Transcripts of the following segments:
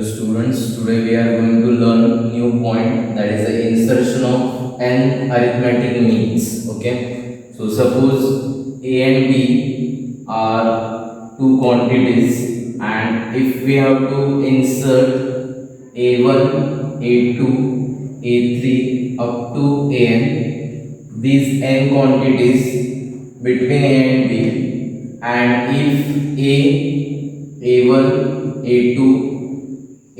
Students, today we are going to learn new point, that is the insertion of n arithmetic means. Okay, so suppose a and b are two quantities, and if we have to insert a1, a2, a3 up to an, these n quantities between a and b, and if a1, a2,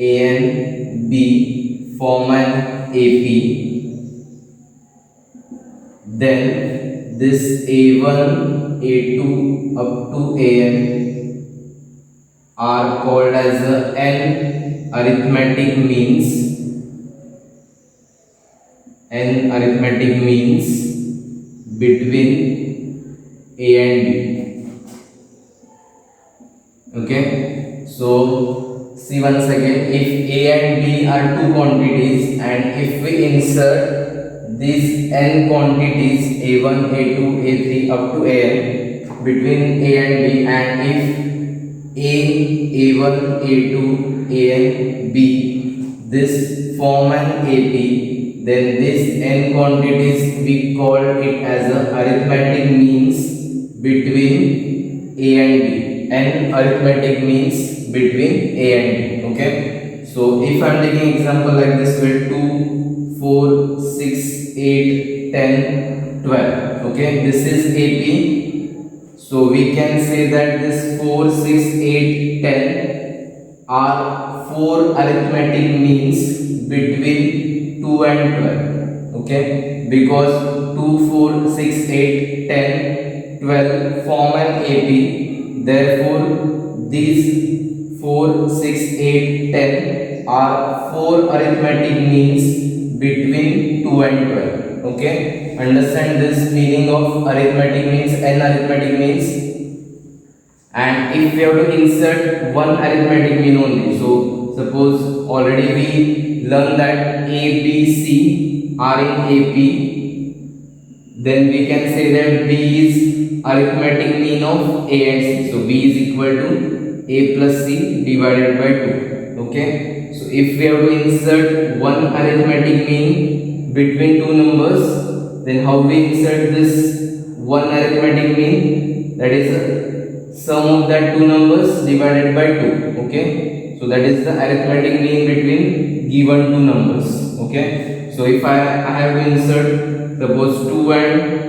a and B form an AP, then this A1, A2 up to AN are called as the n arithmetic means. N arithmetic means between A and B. Okay, so see once again, if A and B are two quantities, and if we insert these n quantities A1, A2, A3 up to An between A and B, and if A1, A2, An, B, this form an AP, then this n quantities we call it as a arithmetic means between A and B. N arithmetic means between A and B. Okay, so if I am taking example like this way, 2, 4, 6, 8, 10, 12. Okay, this is AP, so we can say that this 4, 6, 8, 10 are four arithmetic means between 2 and 12. Okay, because 2, 4, 6, 8, 10, 12 form an AP. Therefore, these 4, 6, 8, 10 are four arithmetic means between 2 and 12. Okay, understand this meaning of arithmetic means, n arithmetic means. And if we have to insert one arithmetic mean only, so suppose already we learned that A, B, C are in AP, then we can say that B is arithmetic mean of A and C. So B is equal to A plus C divided by 2. Okay, so if we have to insert one arithmetic mean between two numbers, then how we insert this one arithmetic mean? That is the sum of that two numbers divided by 2. Okay, so that is the arithmetic mean between given two numbers. Okay, so if I have to insert, suppose 2 and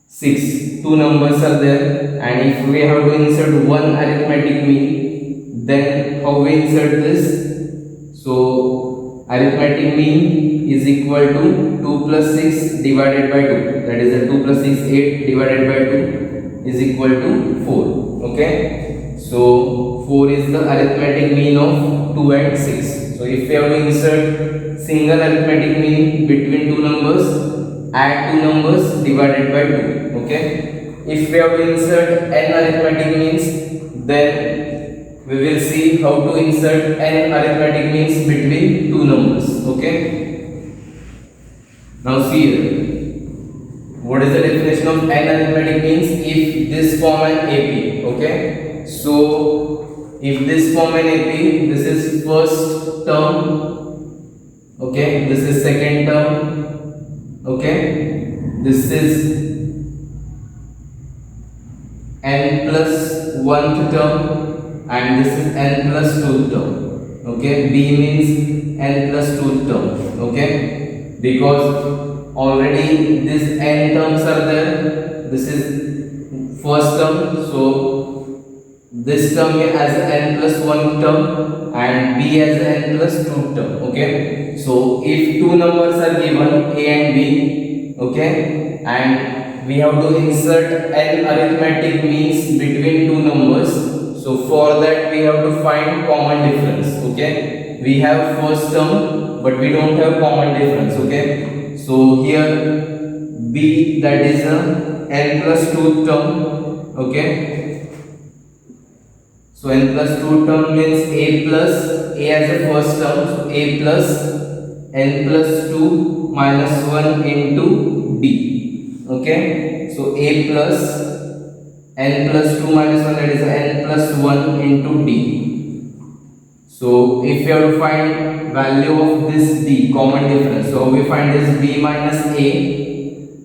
6, two numbers are there, and if we have to insert one arithmetic mean, then how we insert this? So arithmetic mean is equal to 2 plus 6 divided by 2, that is 2 plus 6, 8 divided by 2 is equal to 4. Okay, so 4 is the arithmetic mean of 2 and 6. So if we have to insert single arithmetic mean between two numbers, add two numbers divided by 2. Okay, if we have to insert n arithmetic means, then we will see how to insert n arithmetic means between two numbers. Okay, now see here, what is the definition of n arithmetic means? If this form an AP. Okay, so if this form an AP, this is first term. Okay, this is second term. Okay, this is n plus 1th term, and this is n plus 2th term. Okay, B means n plus 2th term. Okay, because already these n terms are there. This is first term, so this term as n plus 1 term, and B as n plus 2 term. Okay, so if two numbers are given A and B, okay, and we have to insert n arithmetic means between two numbers, so for that we have to find common difference. Okay, we have first term but we don't have common difference. Okay, so here B, that is a n plus 2 term. Okay, so n plus 2 term means A plus A as a first term, so A plus n plus 2 minus 1 into B. Okay, so A plus n plus 2 minus 1, that is n plus 1 into D. So if you have to find value of this d, common difference, so we find this b minus a.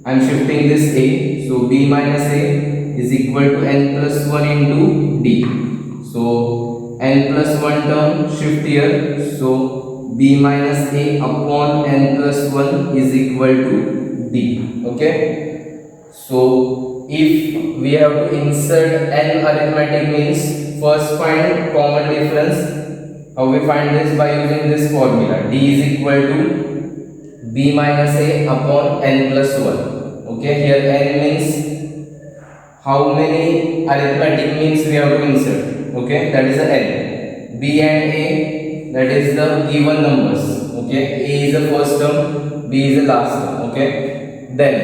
I am shifting this a, so b minus a is equal to n plus 1 into d. So n plus 1 term shift here, so b minus a upon n plus 1 is equal to d. Okay, so if we have to insert n arithmetic means, first find common difference. How we find this? By using this formula, d is equal to b minus a upon n plus 1. Okay, here n means how many arithmetic means we have to insert. Okay, that is the n. b and a, that is the given numbers. Okay, a is the first term, b is the last term. Okay, then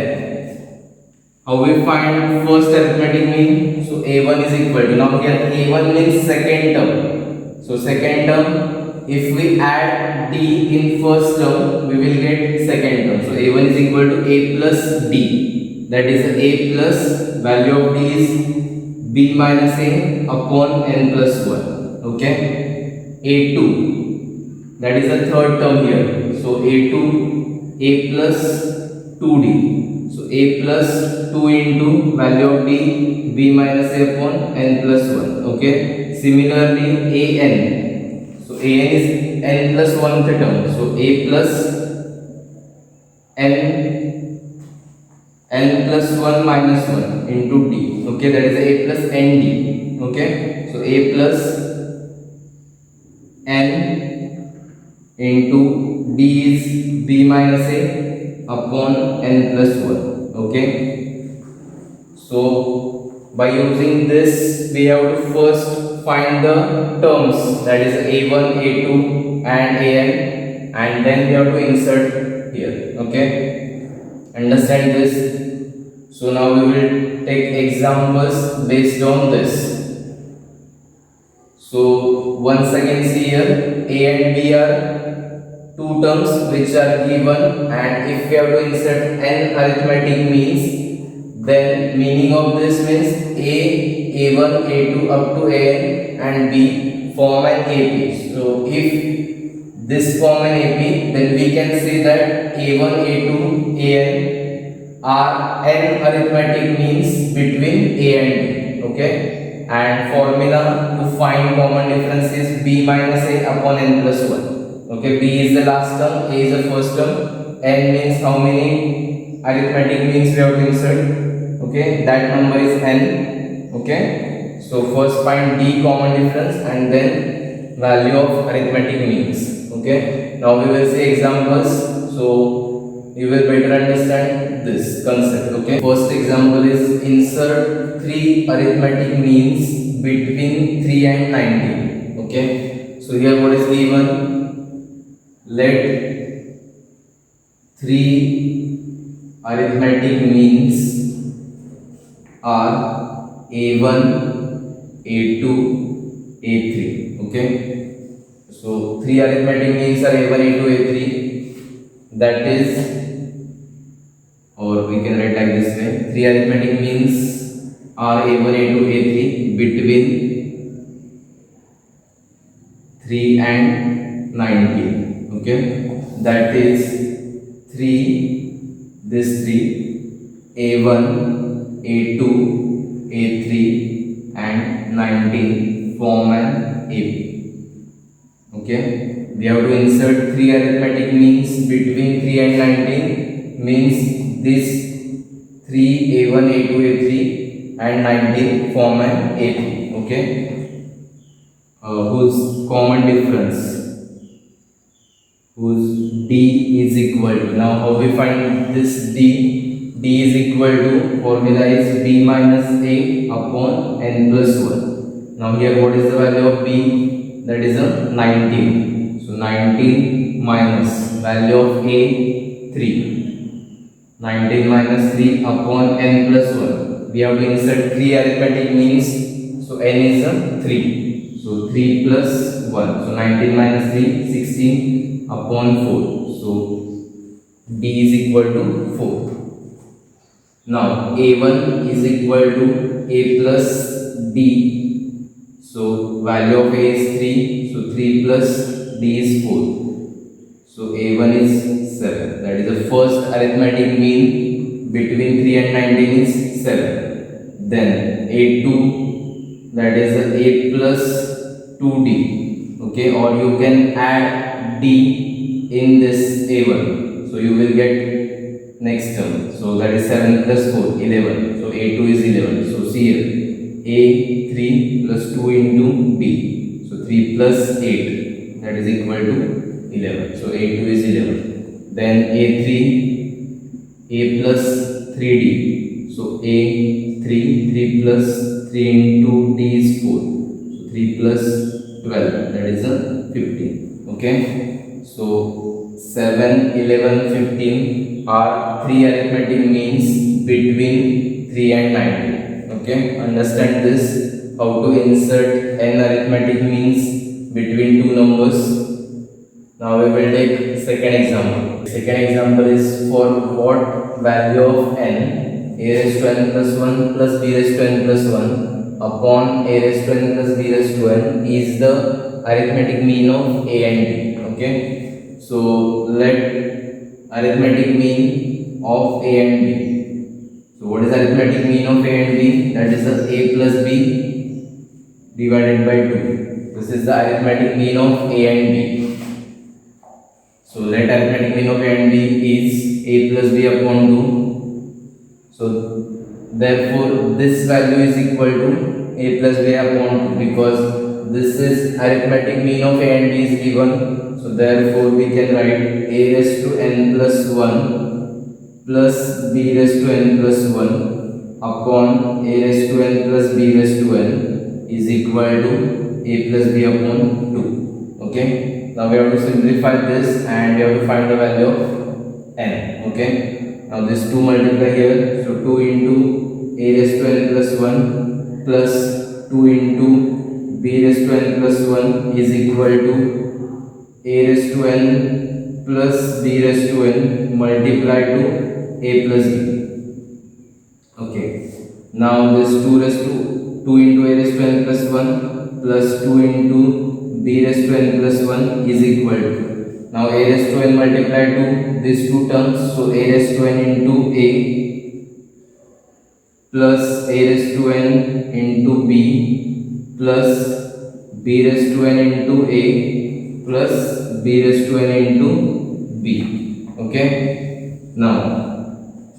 how we find first arithmetic mean? So a1 is equal to, now here a1 means second term. So second term, if we add d in first term, we will get second term. So a1 is equal to a plus d. That is a plus, value of d is b minus a upon n plus 1. Okay, a2, that is the third term here. So a2, a plus 2d. So a plus 2 into value of d, b minus a upon n plus 1. Okay, similarly an, so an is n plus 1th term. So a plus n plus 1 minus 1 into d. Okay, that is a plus nd. Okay, so a plus n into d is b minus a upon n plus 1. Okay, so by using this, we have to first find the terms, that is a1, a2 and an, and then we have to insert here. Okay, understand this? So now we will take examples based on this. So once again, see here a and b are two terms which are given, and if we have to insert n arithmetic means, then meaning of this means a1, a2 up to an and b form an AP. So if this form an AP, then we can say that a1, a2, an are n arithmetic means between a and b. Okay, and formula to find common difference is b minus a upon n plus 1. Okay, b is the last term, a is the first term, n means how many arithmetic means we have to insert. Okay, that number is n. Okay, so first find d common difference and then value of arithmetic means. Okay, now we will see examples, so you will better understand this concept. Okay, first example is insert 3 arithmetic means between 3 and 19. Okay, so here what is given? Let 3 arithmetic means are a1, a2, a3. Okay, so 3 arithmetic means are a1, a2, a3. That is, or we can write like this way, 3 arithmetic means are a1, a2, a3 between 3 and 19. Okay, that is 3, this 3, a1, a2, a3 and 19 form an AP. Okay, we have to insert 3 arithmetic means between 3 and 19, means this 3, a1, a2, a3 and 19 form an AP. Okay, whose common difference, whose d is equal to, now how we find this d? D is equal to, formula is b minus a upon n plus 1. Now here what is the value of b? That is a 19. So 19 minus value of a 3. 19 minus 3 upon n plus 1. We have to insert 3 arithmetic means, so n is a 3. So 3 plus 1. So 19 minus 3, 16 upon 4. So d is equal to 4. Now a1 is equal to a plus d. So So value of A is 3. So 3 plus D is 4. So A1 is 7. That is the first arithmetic mean between 3 and 19 is 7. Then A2, that is A plus 2D. Okay, or you can add D in this A1. So you will get next term. So that is 7 plus 4, 11. So A2 is 11. So see here, A3 plus 2 into B. So 3 plus 8, that is equal to 11. So A2 is 11. Then A3, A plus 3D. So A3, 3 plus 3 into D is 4. So 3 plus 12, that is a 15. Okay. So 7, 11, 15 are three arithmetic means between 3 and 19. Okay. Understand this, how to insert n arithmetic means between two numbers. Now we will take second example. Second example is for what value of n, a raised to n plus 1 plus b raised to n plus 1 upon a raised to n plus b raised to n is the arithmetic mean of a and b. Okay. So let arithmetic mean of a and b. So what is arithmetic mean of a and b? That is the a plus b divided by 2. This is the arithmetic mean of a and b. So let arithmetic mean of a and b is a plus b upon 2. So therefore this value is equal to a plus b upon 2, because this is arithmetic mean of a and b is given. So therefore we can write a raised to n plus 1 plus b raised to n plus 1 upon a raised to n plus b raised to n is equal to a plus b upon 2. Okay. Now we have to simplify this and we have to find the value of n. Okay. Now this 2 multiply here. So 2 into a raised to n plus 1 plus 2 into b raised to n plus 1 is equal to a raised to n plus b raised to n multiply to a plus b. Okay. Now this 2 raised to 2 into a raised to n plus 1 plus 2 into b raised to n plus 1 is equal to, now a raised to n multiply to these two terms. So a raised to n into a plus a raised to n into b plus b raised to n into a plus b raised to n into b. Okay. Now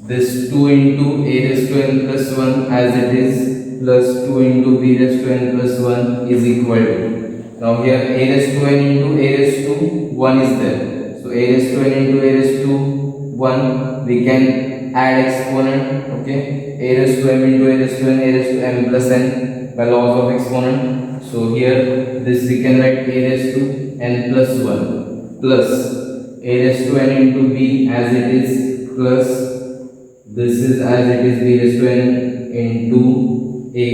this 2 into a raised to n plus 1 as it is plus 2 into b raised to n plus 1 is equal to, now here a raised to n into a raised to 1 is there. So a raised to n into a raised to 1, we can add exponent. Okay. A raised to m into a raised to n, a raised to m plus n by laws of exponent. So here this we can write a raised to n plus 1 plus a raised to n into b as it is plus this is as it is b raised to n into a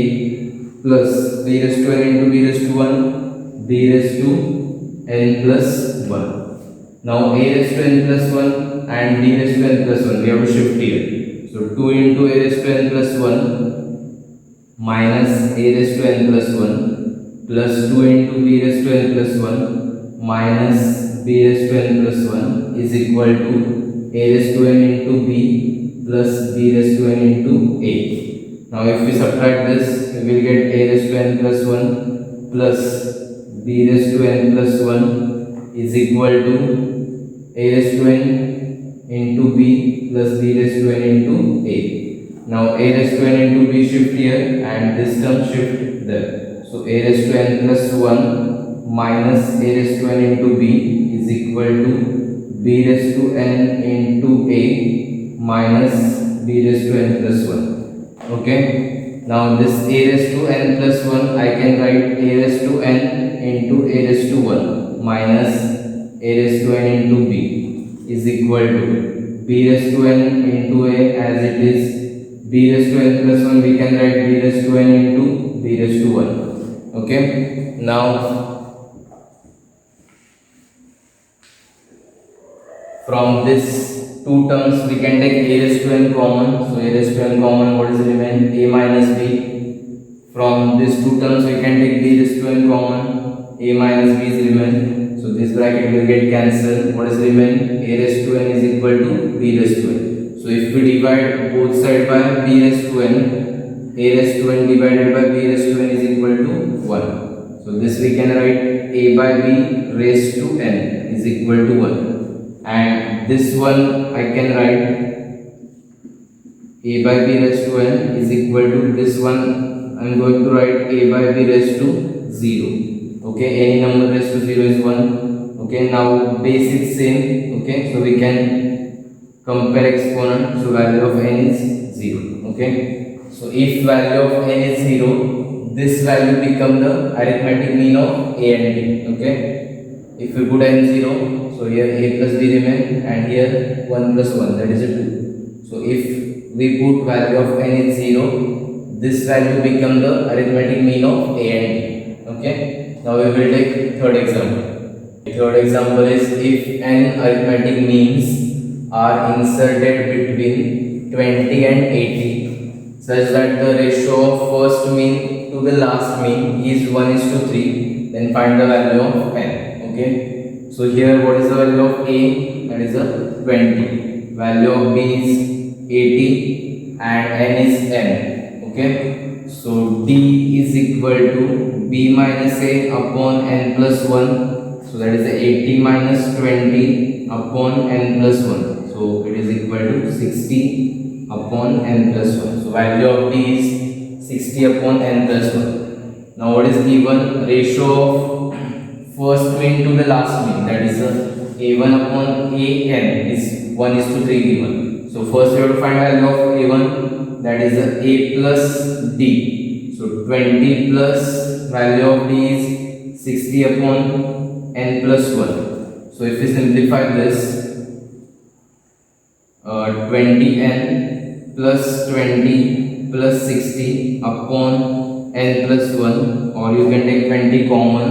plus b raised to n into b raised to 1 b raised to n plus 1. Now a raised to n plus 1 and b raised to n plus 1 we have to shift here. So 2 into a raised to n plus 1 minus a raised to n plus 1 plus 2 into b raised to n plus 1 minus b raised to n plus 1 is equal to a raised to n into b plus b raised to n into a. Now if we subtract this, we will get a raised to n plus 1 plus b raised to n plus 1 is equal to a raised to n into b plus b raised to n into a. Now a raised to n into b shift here and this term shift there. So a raised to n plus 1 minus a raised to n into b is equal to b raised to n into a minus b raised to n plus 1. Okay. Now this a raised to n plus 1 I can write a raised to n into a raised to 1 minus a raised to n into b is equal to b raised to n into a as it is b raised to n plus 1 we can write b raised to n into b raised to 1. Okay. Now from this two terms we can take a raised to n common. So a raised to n common, what is remain? A minus b. From these two terms we can take b raised to n common. A minus b is remain. So this bracket will get cancelled. What is remain? A raised to n is equal to b raised to n. So if we divide both sides by b raised to n, a raised to n divided by b raised to n is equal to 1. So this we can write a by b raised to n is equal to 1. And this one I can write a by b raised to n is equal to this one. I am going to write a by b raised to 0. Okay, any number raised to 0 is 1. Okay, now base is same. Okay, so we can compare exponent. So value of n is 0. Okay, so if value of n is 0, this value become the arithmetic mean of a and b. Okay, if we put n 0, so here a plus b remain, and here 1 plus 1, that is a 2. So if we put value of n is 0, this value become the arithmetic mean of a and b. Okay, now we will take third example. Third example is if n arithmetic means are inserted between 20 and 80 such that the ratio of first mean to the last mean is 1:3, then find the value of n. Okay, so here what is the value of a? That is a 20. Value of b is 80 and n is n. Okay, so d is equal to b minus a upon n plus 1. So that is 80 minus 20 upon n plus 1. So it is equal to 60 upon n plus 1. So value of d is 60 upon n plus 1. Now what is given? Ratio of first mean to the last mean, that is a1 upon an is 1:3 given. So first we have to find value of a1, that is a plus d. So 20 plus value of d is 60 upon n plus 1. So if we simplify this, 20n plus 20 plus 60 upon n plus 1, or you can take 20 common.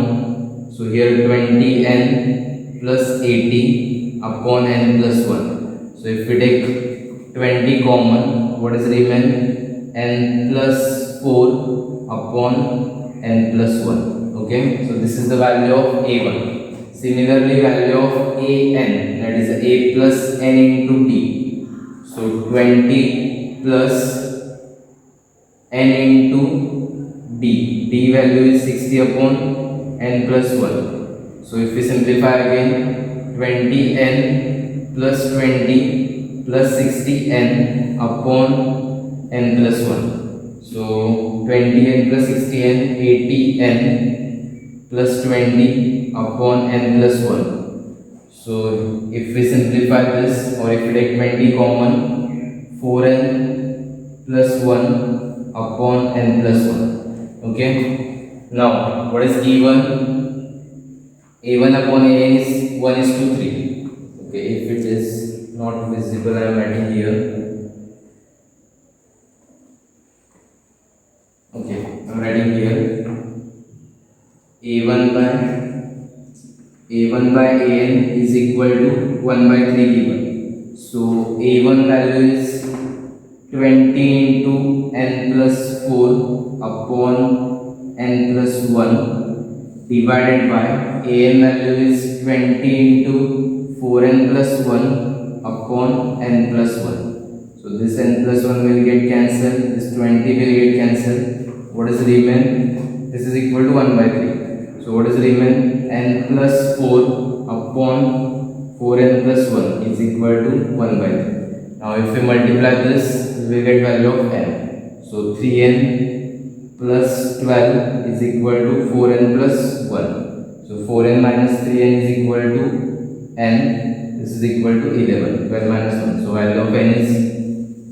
So here 20n plus 80 upon n plus 1. So if we take 20 common, what is remain? N plus 4 upon n plus 1. Okay, so this is the value of a1. Similarly, value of an, that is a plus n into d. So 20 plus n into d. D value is 60 upon n plus 1. So if we simplify again, 20n plus 20 plus 60n upon n plus 1. So 20n plus 60n, 80n plus 20 upon n plus 1. So if we simplify this, or if we take 20 common, 4n plus 1 upon n plus 1. Okay, now what is given? a1 upon an is 1:3. Okay, if it is not visible, I am writing here. Okay, I am writing here a1 by an is equal to 1/3 given. So a1 value is 20 into n plus 4 upon n plus 1 divided by an value is 20 into 4n plus 1 upon n plus 1. So this n plus 1 will get cancelled, this 20 will get cancelled. What is remain? This is equal to 1/3. So what is remain? N plus 4 upon 4n plus 1 is equal to 1/3. Now if we multiply this, we will get value of n. So 3n plus 12 is equal to 4n plus 1. So 4n minus 3n is equal to n. This is equal to 11. 12 minus 1. So value of n is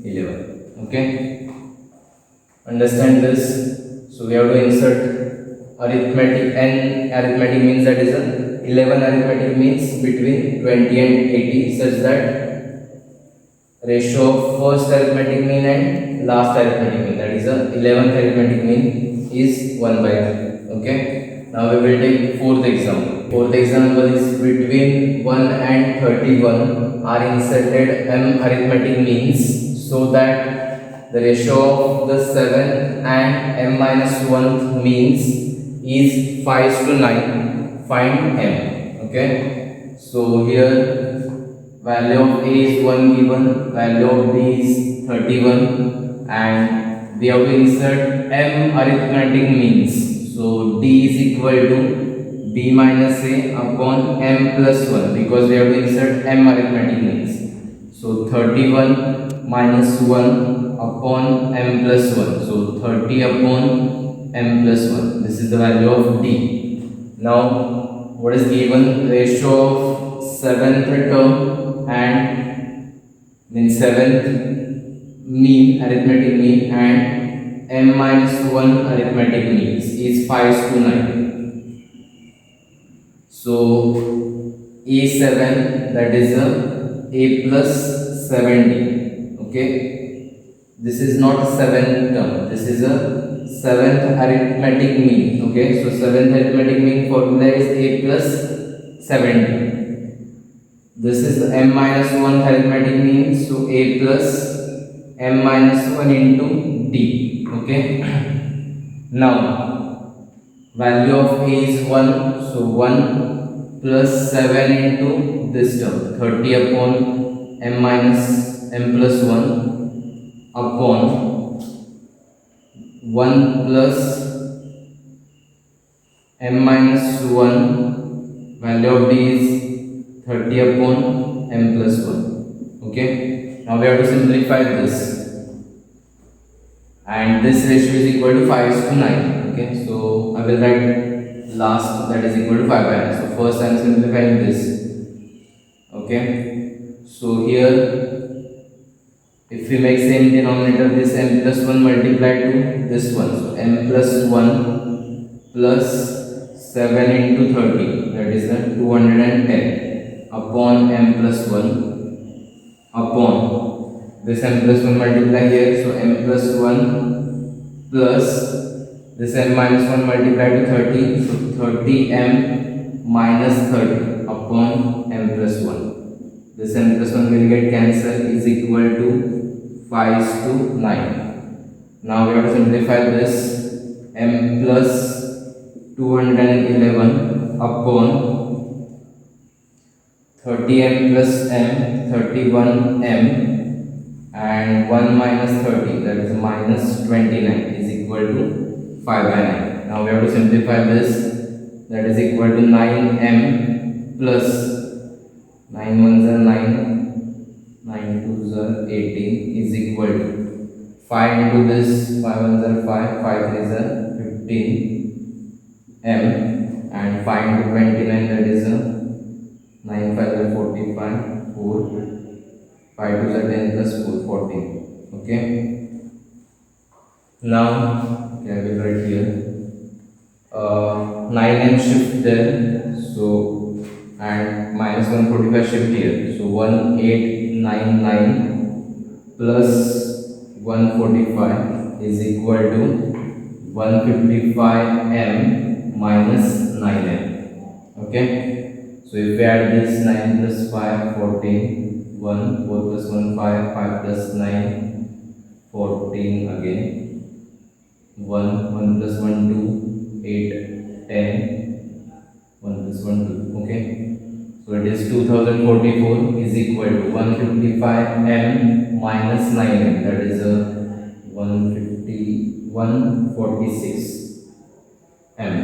11. Okay. Understand this? So we have to insert arithmetic n. Arithmetic means, that is 11 arithmetic means between 20 and 80 such that ratio of first arithmetic mean and last arithmetic mean, that is 11th arithmetic mean, is 1/3. Okay. Now we will take fourth example. Fourth example is between 1 and 31 are inserted m arithmetic means so that the ratio of the 7th and m minus 1th means is 5:9. Find m. Okay. So here value of a is 1 given, value of b is 31, and we have to insert m arithmetic means. So d is equal to b minus a upon m plus 1, because we have to insert m arithmetic means. So 31 minus 1 upon m plus 1. So 30 upon m plus 1. This is the value of d. Now what is given? Ratio of 7th term and means 7th mean, arithmetic mean, and m minus 1 arithmetic means is 5:9. So a7, that is a plus 70. Okay, this is not 7th term, this is a 7th arithmetic mean. Okay, so 7th arithmetic mean formula is a plus 70. This is the m minus 1 arithmetic mean, so a plus m minus 1 into d. Okay. Now value of a is 1, so 1 plus 7 into this term, 30 upon m minus m plus 1 upon 1 plus m minus 1, value of d is 30 upon m plus 1. Okay, now we have to simplify this, and this ratio is equal to 5:9. Okay, so I will write last, that is equal to 5/9. So first I am simplifying this. Okay, so here if we make same denominator, this m plus 1 multiplied to this one, so m plus 1 plus 7 into 30, that is the 210 upon m plus 1 upon this m plus 1 multiply here, so m plus 1 plus this m minus 1 multiplied to 30, so 30m minus 30 upon m plus 1. This m plus 1 will get cancelled, is equal to 5:9. Now we have to simplify this, m plus 211 upon 30m plus m, 31m, and 1 minus 30, that is minus 29, is equal to 5/9. Now we have to simplify this, that is equal to 9m plus 9 ones are 9, 9 twos are 18, is equal to 5 into this, 5 ones are 5, 5 threes are 15 m, and 5 into 29, that is 9 5 are 45, 4, 5 2s are 10 plus 4, 14. Okay, now okay, I will write here 9m shift there, so and minus 145 shift here, so 1899 plus 145 is equal to 155m minus 9m. Okay, so if we add this, 9 plus 5 14, 1 4 plus 1 5, 5 plus 9 14 again, 1 plus 1 2, 8 10, 1 plus 1 2. Okay, so it is 2044 is equal to 155m minus 9m, that is 146 m.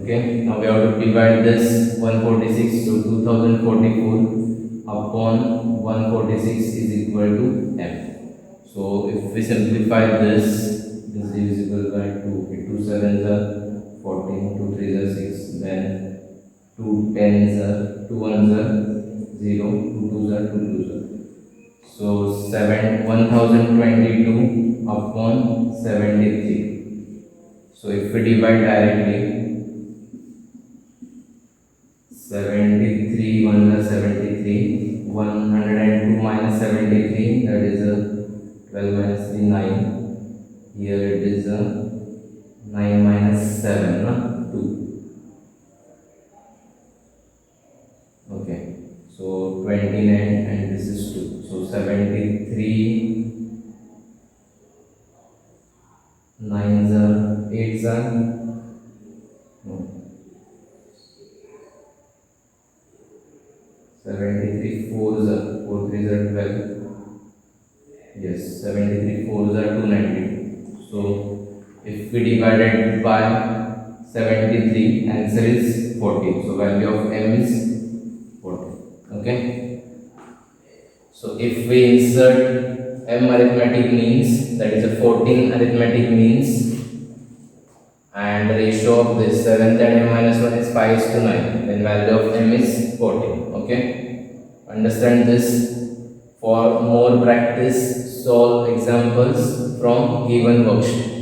Okay, now we have to divide this 146, so 2044 upon 146 is equal to m. So if we simplify this is divisible by 2. Okay, 2 sevens are 14, 2 threes are 6, then 2 tens are 2 ones are 0, 2 twos are 2 twos are. So 1022 upon 73. So if we divide directly, 73 1 are 73, 102 minus 73, that is 12 minus 3 9. Here it is 9 minus 7, no? 2. Okay, so 29 and this is 2. So 73 No. 73 4s are 4 3s are 12. Yes, 73 4s are 292. So if we divide it by 73, answer is 40. So value of m is 40. Okay. So if we insert m arithmetic means, that is a 14 arithmetic means, and the ratio of this 7th and m minus 1 is 5 is to 9, then value of m is 14. Okay. Understand this. For more practice, solve examples from given worksheet.